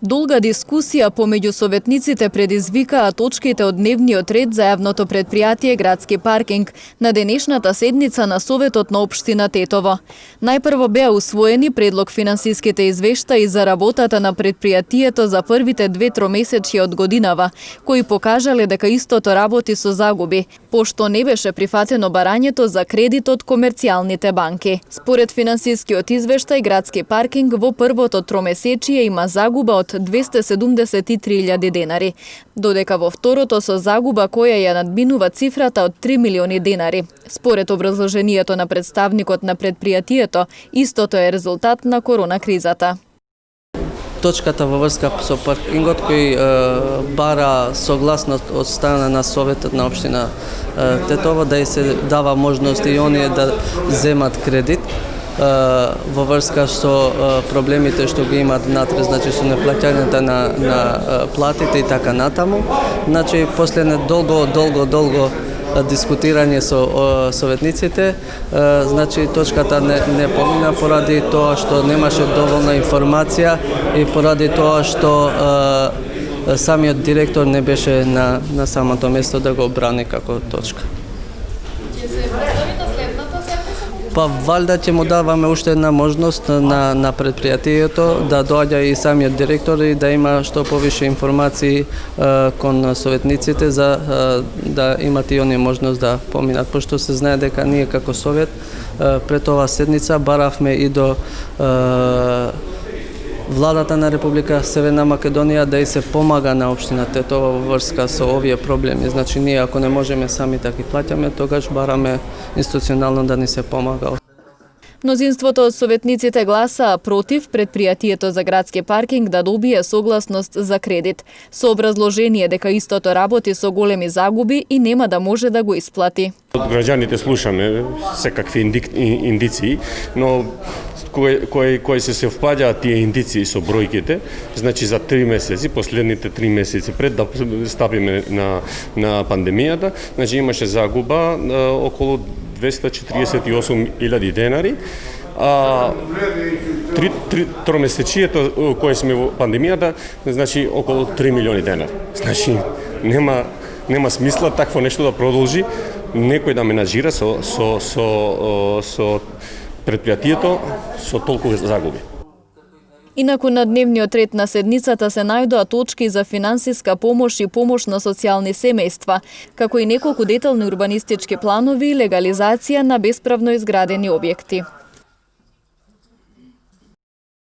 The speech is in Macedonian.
Долга дискусија помеѓу советниците предизвикаа точките од дневниот ред за јавното предпријатие Градски паркинг на денешната седница на Советот на општина Тетово. Најпрво беа усвоени предлог финансиските извештаи за работата на предпријатието за првите 2 тромесечја од годинава, кои покажале дека истото работи со загуби, пошто не беше прифатено барањето за кредит од комерцијалните банки. Според финансискиот извештај, Градски паркинг во првото тромесечие има загуба од 273.000 денари, додека во второто со загуба која ја надминува цифрата од 3 милиони денари. Според образложението на представникот на предпријатието, истото е резултат на корона кризата. Точката во врска со паркингот кој бара согласност од страна на Советот на општина Тетово да се дава можност и оние да земат кредит во врска со проблемите што ги имаат внатре, значи со неплаќањето на платите и така натаму. Значи после долго дискутирање со советниците, значи точката не помина поради тоа што немаше доволна информација и поради тоа што самиот директор не беше на самото место да го брани како точка. Па валда ќе му даваме уште една можност на предпријатието да доаѓа и самиот директор и да има што повише информации кон советниците за да имат и оние можност да поминат, пошто се знае дека ние како совет пред оваа седница баравме и до Владата на Република Северна Македонија да и се помага на општина Тетово во врска со овие проблеми. Значи ние ако не можеме сами да ги плаќаме, тогаш бараме институционално да ни се помага. Мнозинството од советниците гласаа против предпријатието за Градски паркинг да добие согласност за кредит, со образложение дека истото работи со големи загуби и нема да може да го исплати. Од граѓаните слушаме секакви индиции, но кои се совпаѓаат тие индиции со бројките, значи за 3 месеци, последните 3 месеци пред да стапиме на пандемијата, значи имаше загуба околу 248.000 денари, а тромесечието кое сме во пандемијата, значи околу 3 милиони денари. Значи нема смисла такво нешто да продолжи, некој да менаџира со предпријатието со толку загуби. Инаку на дневниот ред на седницата се најдоа точки за финансиска помош и помош на социјални семејства, како и неколку детални урбанистички планови и легализација на бесправно изградени објекти.